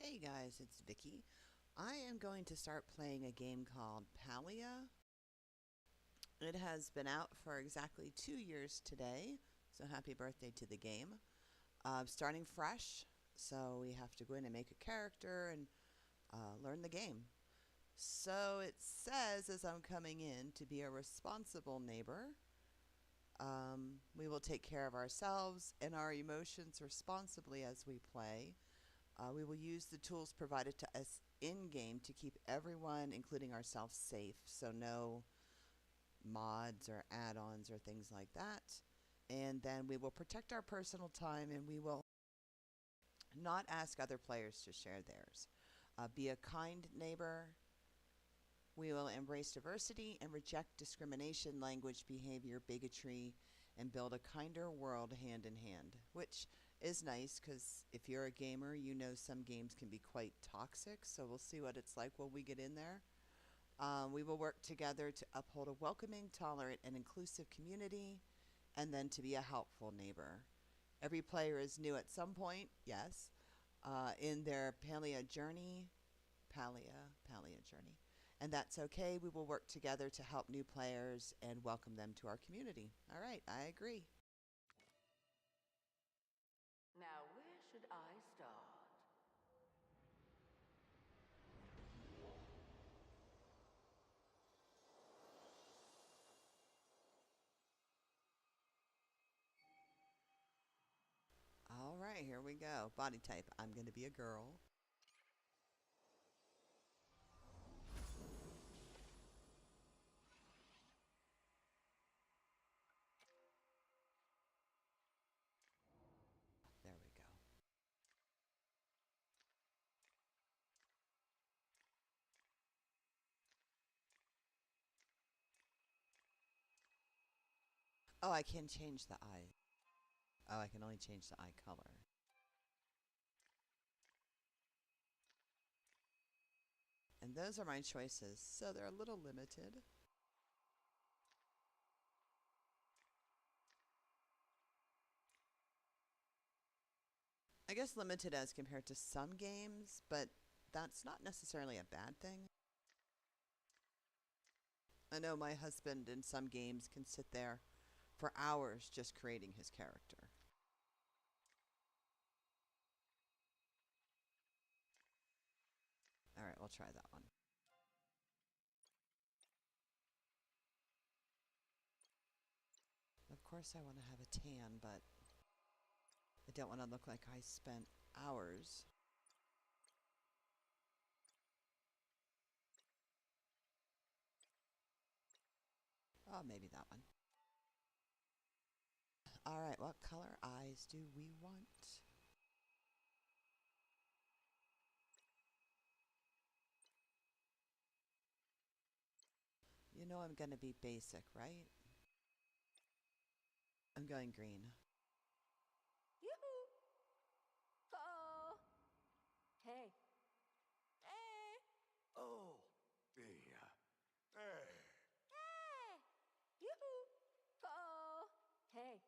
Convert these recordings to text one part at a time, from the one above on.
Hey guys, it's Vicky. I am going to start playing a game called Palia. It has been out for exactly 2 years today, so happy birthday to the game. Starting fresh, so we have to go in and make a character and learn the game. So it says as I'm coming in to be a responsible neighbor. We will take care of ourselves and our emotions responsibly as we play. We will use the tools provided to us in-game to keep everyone, including ourselves, safe. So no mods or add-ons or things like that. And then we will protect our personal time and we will not ask other players to share theirs. Be a kind neighbor. We will embrace diversity and reject discrimination, language, behavior, bigotry, and build a kinder world hand in hand, which is nice because if you're a gamer, you know some games can be quite toxic, so we'll see what it's like when we get in there. We will work together to uphold a welcoming, tolerant, and inclusive community, and then to be a helpful neighbor. Every player is new at some point, yes, in their Palia journey. Palia journey. And that's okay. We will work together to help new players and welcome them to our community. All right, I agree. Now, where should I start? All right, here we go. Body type. I'm going to be a girl. There we go. Oh, I can change the eye. Oh, I can only change the eye color. And those are my choices, so they're a little limited. I guess limited as compared to some games, but that's not necessarily a bad thing. I know my husband in some games can sit there for hours just creating his character. All right, we'll try that one. Of course I want to have a tan, but I don't want to look like I spent hours. Oh, maybe that one. All right, what color eyes do we want? You know I'm going to be basic, right? I'm going green. Yoo-hoo! Oh! Hey. Hey! Oh, dear. Hey. Hey! Yoo-hoo! Oh! Hey.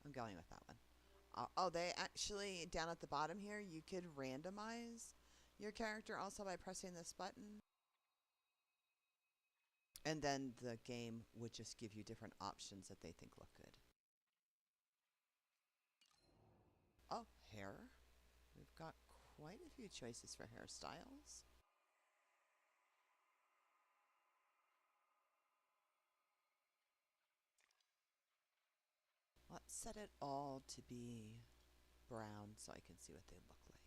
I'm going with that one. Oh, they actually, down at the bottom here, you could randomize your character also by pressing this button. And then the game would just give you different options that they think look good. Oh, hair. We've got quite a few choices for hairstyles. Let's set it all to be brown so I can see what they look like.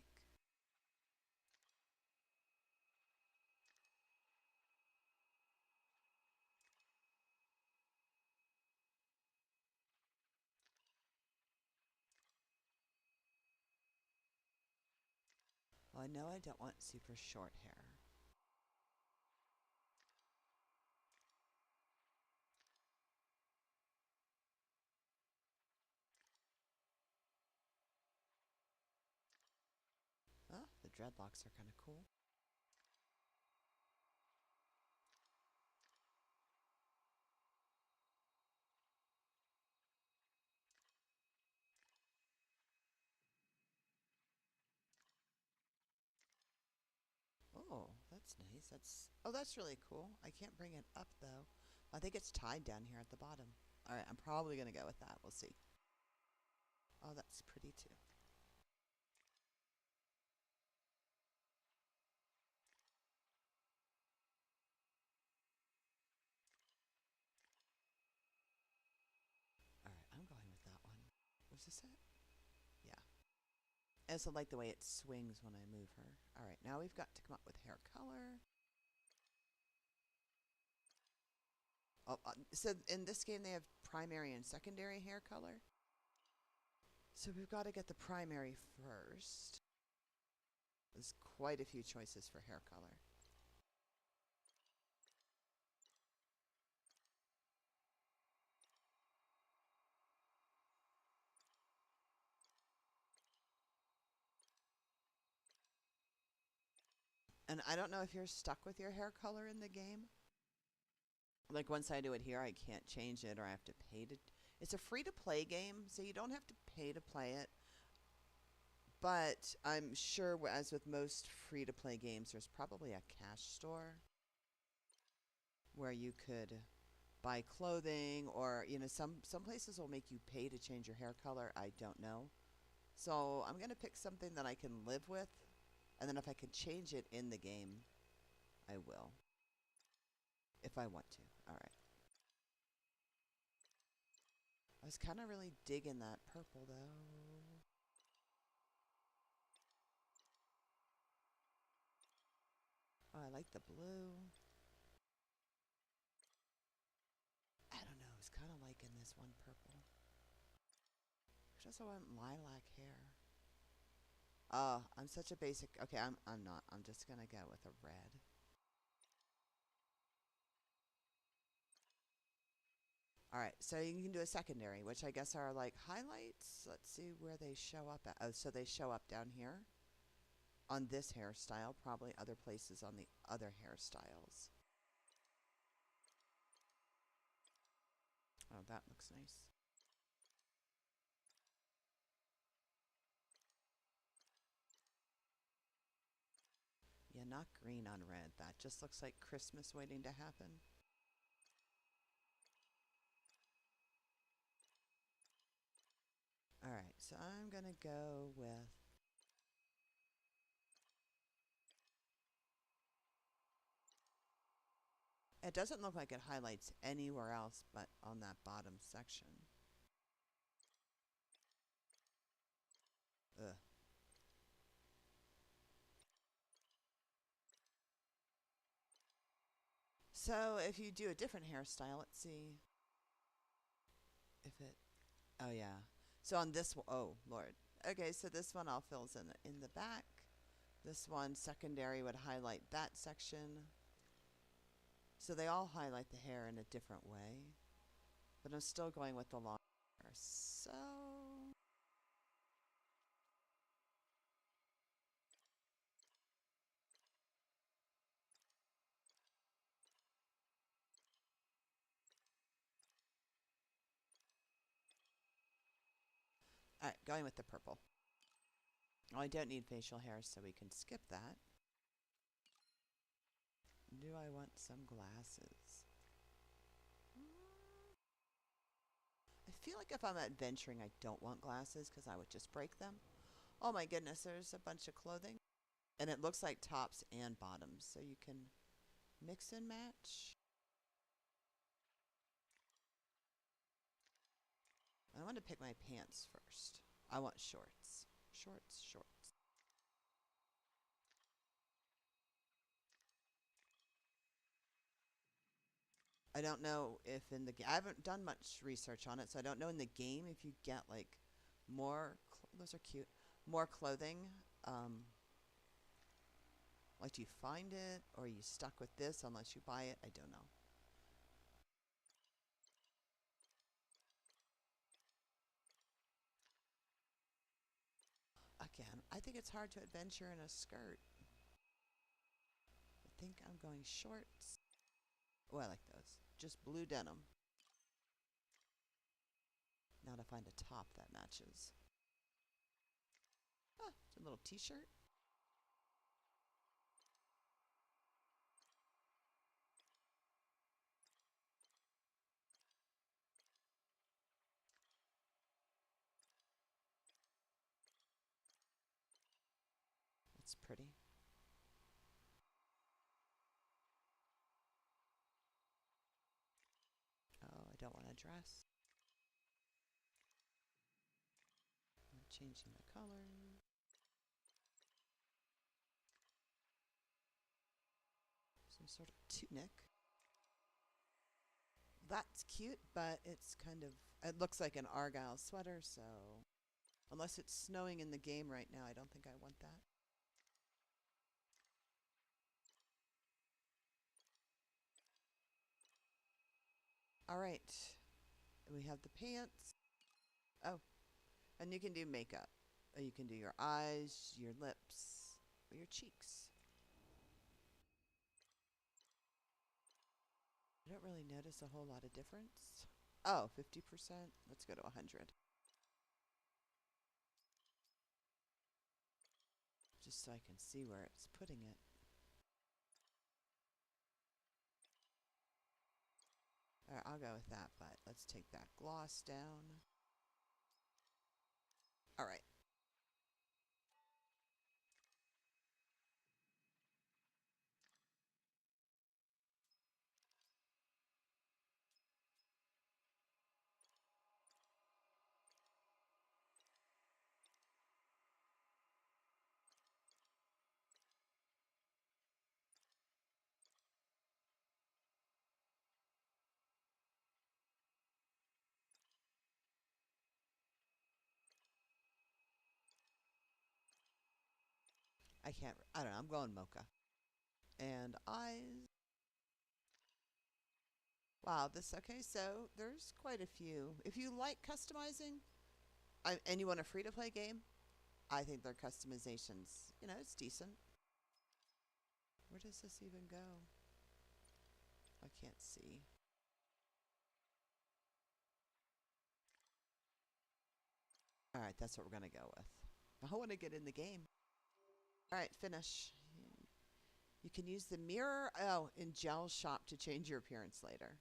Well, I know I don't want super short hair. Oh, the dreadlocks are kind of cool. that's nice. That's really cool. I can't bring it up though. I think it's tied down here at the bottom. All right, I'm probably gonna go with that. We'll see. Oh, that's pretty too. All right, I'm going with that one. Was this it? Yeah. I also like the way it swings when I move her. All right, now we've got to come up with hair color. Oh, so in this game they have primary and secondary hair color. So we've got to get the primary first. There's quite a few choices for hair color. And I don't know if you're stuck with your hair color in the game. Like once I do it here, I can't change it or I have to pay to. It's a free to play game, so you don't have to pay to play it. But I'm sure, as with most free to play games, there's probably a cash store where you could buy clothing, or some places will make you pay to change your hair color. I don't know. So I'm gonna pick something that I can live with, and then if I can change it in the game, I will. If I want to. All right. I was kind of really digging that purple though. Oh, I like the blue. I don't know. It's kind of like in this one purple. I just want lilac hair. Oh, I'm such a basic. Okay, I'm not. I'm just gonna go with a red. All right, so you can do a secondary, which I guess are like highlights. Let's see where they show up at. Oh, so they show up down here on this hairstyle, probably other places on the other hairstyles. Oh, that looks nice. Yeah, not green on red. That just looks like Christmas waiting to happen. All right, so I'm going to go with it doesn't look like it highlights anywhere else but on that bottom section. Ugh. So if you do a different hairstyle, let's see if it. Oh yeah. So on this one, oh Lord. Okay, so this one all fills in the back. This one secondary would highlight that section. So they all highlight the hair in a different way. But I'm still going with the long hair. So all right, going with the purple. Oh, I don't need facial hair, so we can skip that. Do I want some glasses? I feel like if I'm adventuring, I don't want glasses because I would just break them. Oh my goodness, there's a bunch of clothing. And it looks like tops and bottoms, so you can mix and match. I want to pick my pants first. I want shorts. Shorts, shorts. I don't know if in the game, I haven't done much research on it, so I don't know in the game if you get like more, those are cute, more clothing. Like, do you find it or are you stuck with this unless you buy it? I don't know. Again, I think it's hard to adventure in a skirt. I think I'm going shorts. Oh, I like those. Just blue denim. Now to find a top that matches. Ah, it's a little t-shirt. That's pretty. Oh, I don't want to dress. I'm changing the color. Some sort of tunic. That's cute, but it's kind of, it looks like an Argyle sweater, so unless it's snowing in the game right now, I don't think I want that. All right, we have the pants. Oh, and you can do makeup. You can do your eyes, your lips, or your cheeks. I don't really notice a whole lot of difference. Oh, 50%. Let's go to 100. Just so I can see where it's putting it. All right, I'll go with that, but let's take that gloss down. All right. I don't know, I'm going mocha. And eyes. Wow, okay, so there's quite a few. If you like customizing and you want a free to play game, I think their customizations, it's decent. Where does this even go? I can't see. All right, that's what we're going to go with. I want to get in the game. All right, finish. You can use the mirror, in Gel Shop to change your appearance later.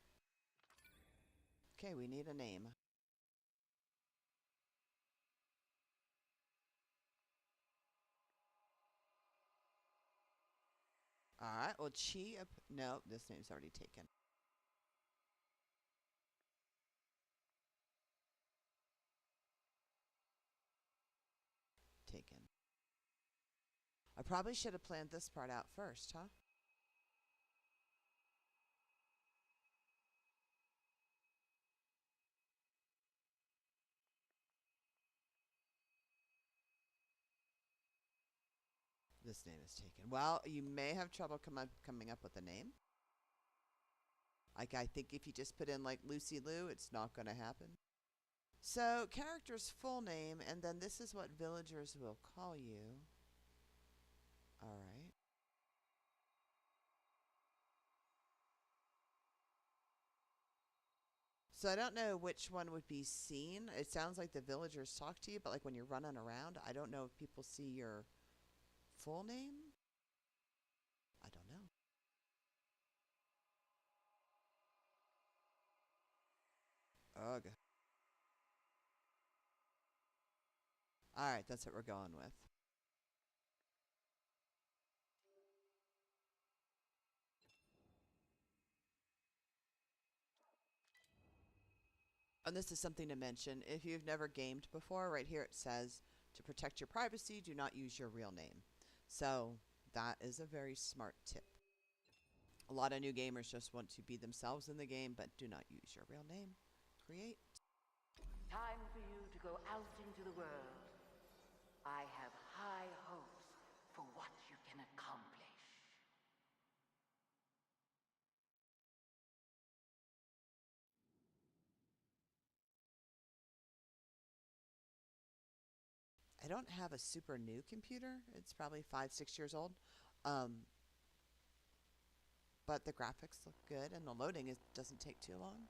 Okay, we need a name. All right, well, no, this name's already taken. Taken. I probably should have planned this part out first, huh? This name is taken. Well, you may have trouble coming up with a name. Like, I think if you just put in, like, Lucy Lou, it's not going to happen. So, character's full name, and then this is what villagers will call you. All right. So, I don't know which one would be seen. It sounds like the villagers talk to you, but, like, when you're running around, I don't know if people see your full name. I don't know. Ugh. All right, that's what we're going with. And this is something to mention. If you've never gamed before, right here it says, to protect your privacy, do not use your real name. So that is a very smart tip. A lot of new gamers just want to be themselves in the game, but do not use your real name. Create. Time for you to go out into the world. I have high hopes for what you can accomplish. I don't have a super new computer. It's probably 5, 6 years old. Um, but the graphics look good and the loading doesn't take too long.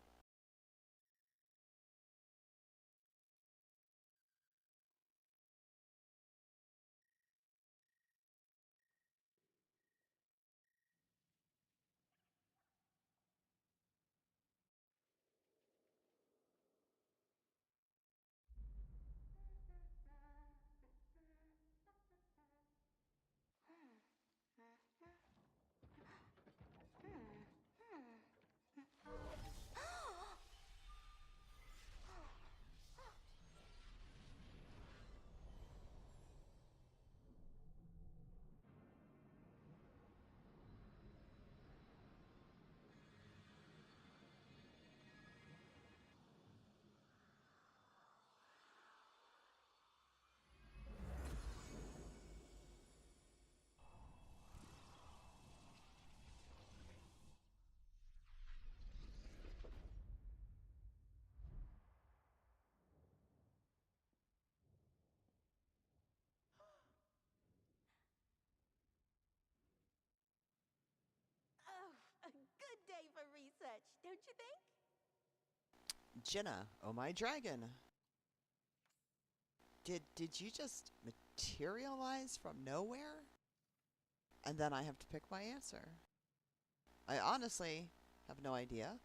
Jinna, oh my dragon. Did you just materialize from nowhere? And then I have to pick my answer. I honestly have no idea.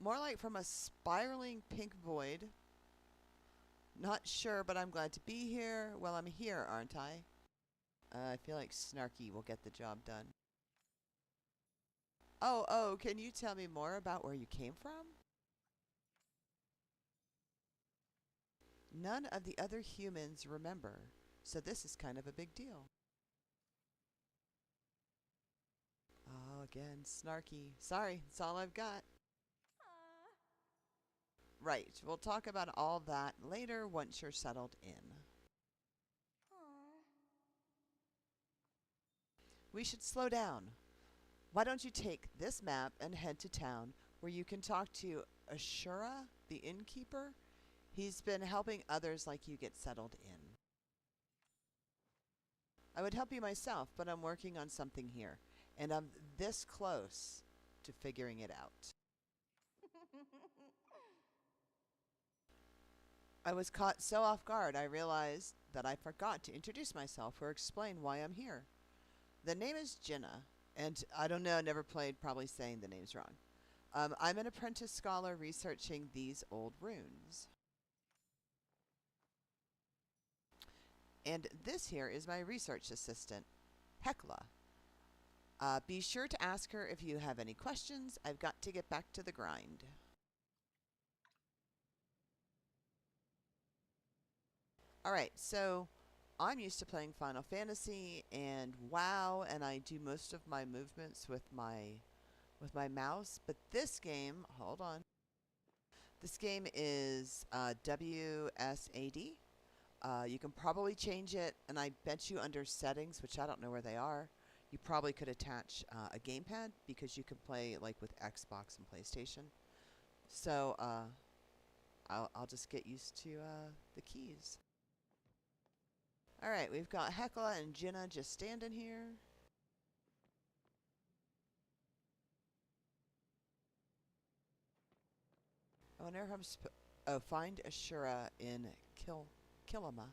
More like from a spiraling pink void. Not sure, but I'm glad to be here. Well, I'm here, aren't I? I feel like Snarky will get the job done. Oh, can you tell me more about where you came from? None of the other humans remember, so this is kind of a big deal. Oh, again, Snarky. Sorry, that's all I've got. Aw. Right, we'll talk about all that later once you're settled in. Aw. We should slow down. Why don't you take this map and head to town where you can talk to Ashura, the innkeeper? He's been helping others like you get settled in. I would help you myself, but I'm working on something here, and I'm this close to figuring it out. I was caught so off guard I realized that I forgot to introduce myself or explain why I'm here. The name is Jinna, and I don't know, never played, probably saying the name's wrong. I'm an apprentice scholar researching these old runes. And this here is my research assistant, Hecla. Be sure to ask her if you have any questions. I've got to get back to the grind. Alright, so I'm used to playing Final Fantasy and WoW, and I do most of my movements with my mouse, but this game, hold on. This game is WSAD. You can probably change it, and I bet you under settings, which I don't know where they are, you probably could attach a gamepad because you can play like with Xbox and PlayStation. So I'll just get used to the keys. Alright, we've got Hecla and Jinna just standing here. I wonder if I'm oh, find Ashura in Kilima.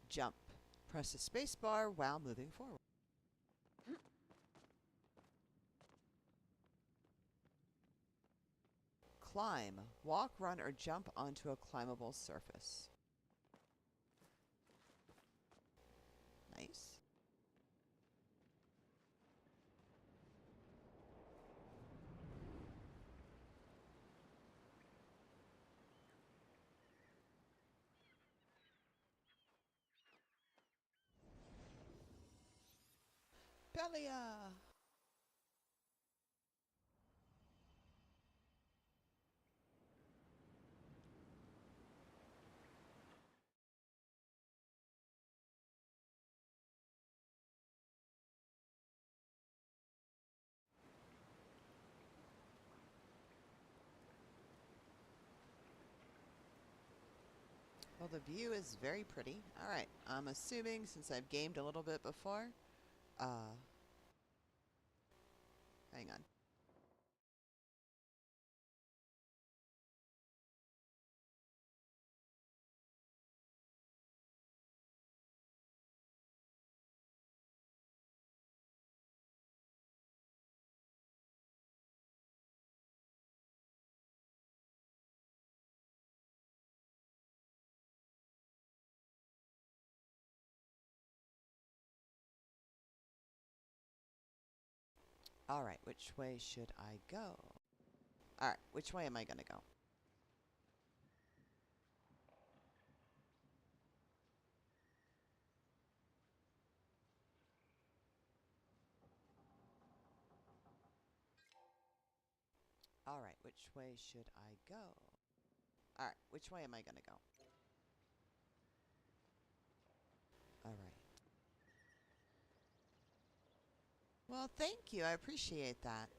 Jump. Press the space bar while moving forward. Climb. Walk, run, or jump onto a climbable surface. Nice. Palia! Well, the view is very pretty. Alright, I'm assuming since I've gamed a little bit before, hang on. Alright, which way should I go? Alright, which way am I gonna go? Alright, which way should I go? Alright, which way am I gonna go? Alright. Well, thank you. I appreciate that.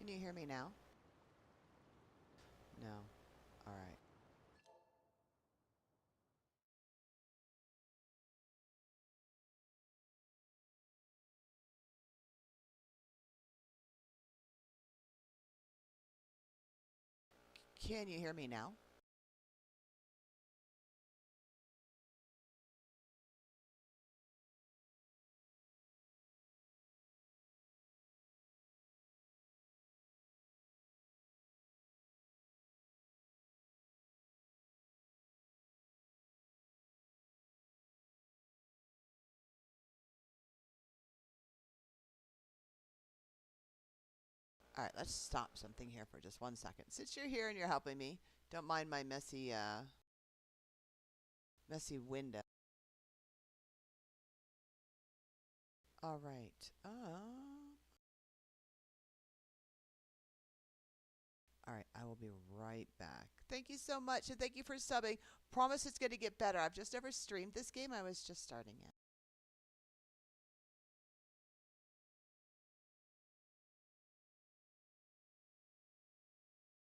Can you hear me now? No. All right. Can you hear me now? All right, let's stop something here for just 1 second. Since you're here and you're helping me, don't mind my messy window. All right. All right, I will be right back. Thank you so much, and thank you for subbing. Promise it's going to get better. I've just never streamed this game. I was just starting it.